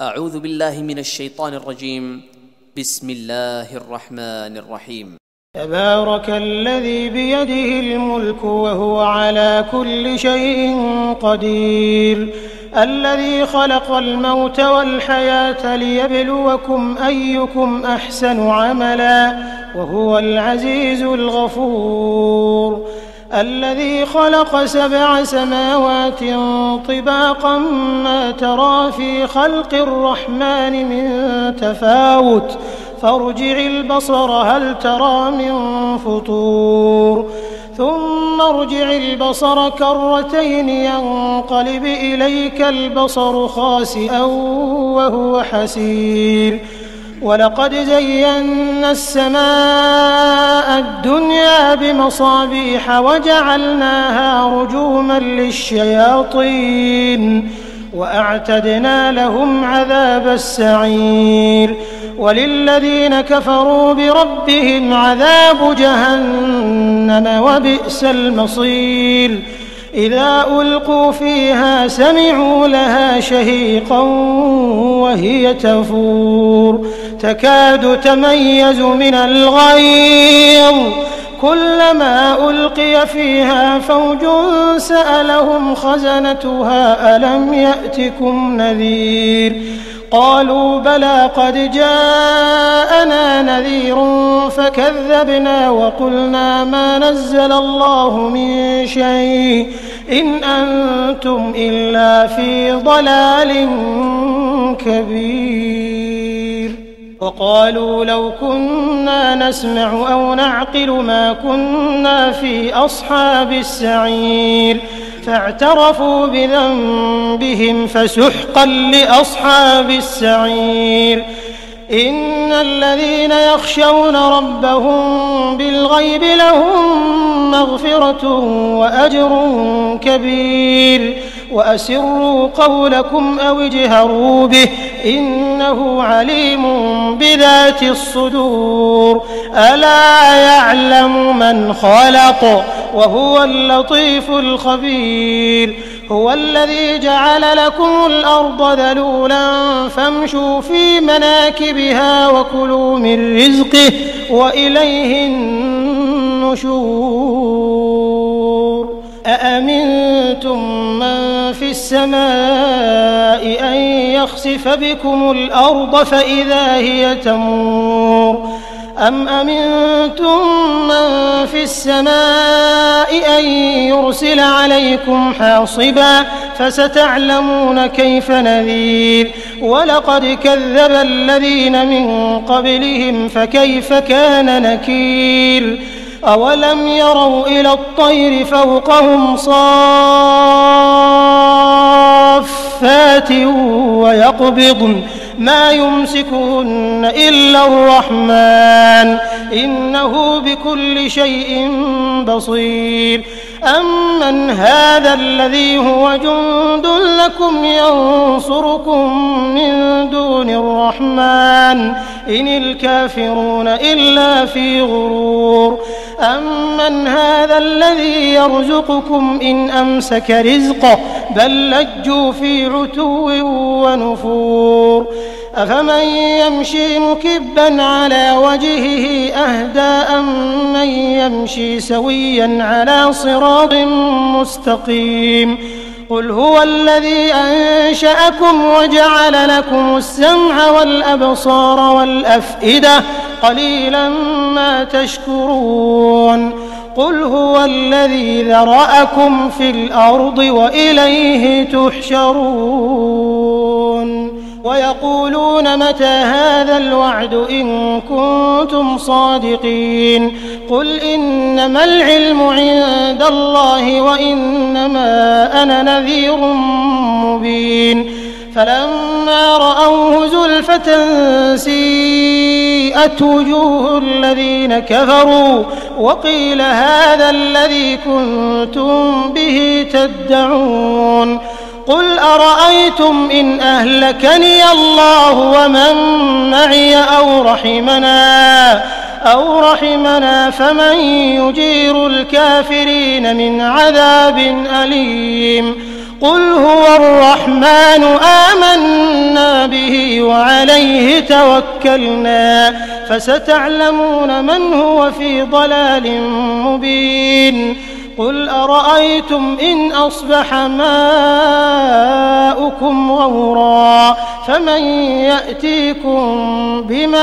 أعوذ بالله من الشيطان الرجيم. بسم الله الرحمن الرحيم. تبارك الذي بيده الملك وهو على كل شيء قدير، الذي خلق الموت والحياة ليبلوكم أيكم أحسن عملا وهو العزيز الغفور، الذي خلق 7 سماوات طباقا ما ترى في خلق الرحمن من تفاوت فارجع البصر هل ترى من فطور ثم ارجع البصر كرتين ينقلب إليك البصر خاسئا وهو حسير، ولقد زينا السماء الدنيا بمصابيح وجعلناها رجوما للشياطين وأعتدنا لهم عذاب السعير، وللذين كفروا بربهم عذاب جهنم وبئس المصير، إذا ألقوا فيها سمعوا لها شهيقا وهي تفور تكاد تميز من الغيظ، كلما ألقي فيها فوج سألهم خزنتها ألم يأتكم نذير، قالوا بلى قد جاءنا نذير فكذبنا وقلنا ما نزل الله من شيء إن أنتم إلا في ضلال كبير، وقالوا لو كنا نسمع أو نعقل ما كنا في أصحاب السعير، فاعترفوا بذنبهم فسحقا لأصحاب السعير، إن الذين يخشون ربهم بالغيب لهم مغفرة وأجر كبير، وأسروا قولكم أو اجهروا به إنه عليم بذات الصدور، ألا يعلم من خلق وهو اللطيف الخبير، هو الذي جعل لكم الأرض ذلولا فامشوا في مناكبها وكلوا من رزقه وإليه النشور، أأمنتم من في السماء أن يخسف بكم الأرض فإذا هي تمور، أم أمنتم من في السماء أن يرسل عليكم حاصبا فستعلمون كيف نذير، ولقد كذب الذين من قبلهم فكيف كان نكير، أولم يروا إلى الطير فوقهم صافات ويقبضن ما يمسكهن إلا الرحمن إنه بكل شيء بصير، أمن هذا الذي هو جند لكم ينصركم من دون الرحمن إن الكافرون إلا في غرور، أمن هذا الذي يرزقكم إن أمسك رزقه بل لجوا في عتو ونفور، أفمن يمشي مكبا على وجهه أهدى أم من يمشي سويا على صراط مستقيم، قل هو الذي أنشأكم وجعل لكم السمع والأبصار والأفئدة قليلا ما تشكرون، قل هو الذي ذرأكم في الأرض وإليه تحشرون، ويقولون متى هذا الوعد إن كنتم صادقين، قل إنما العلم عند الله وإنما أنا نذير مبين، فلما رأوه زلفة سيئت وجوه الذين كفروا وقيل هذا الذي كنتم به تدعون، قل أرأيتم إن أهلكني الله ومن معي أو رحمنا فمن يجير الكافرين من عذاب أليم، قل هو الرحمن آمنا به عليه توكلنا فستعلمون من هو في ضلال مبين قل أرأيتم إن أصبح ماؤكم غورا فمن يأتيكم بماء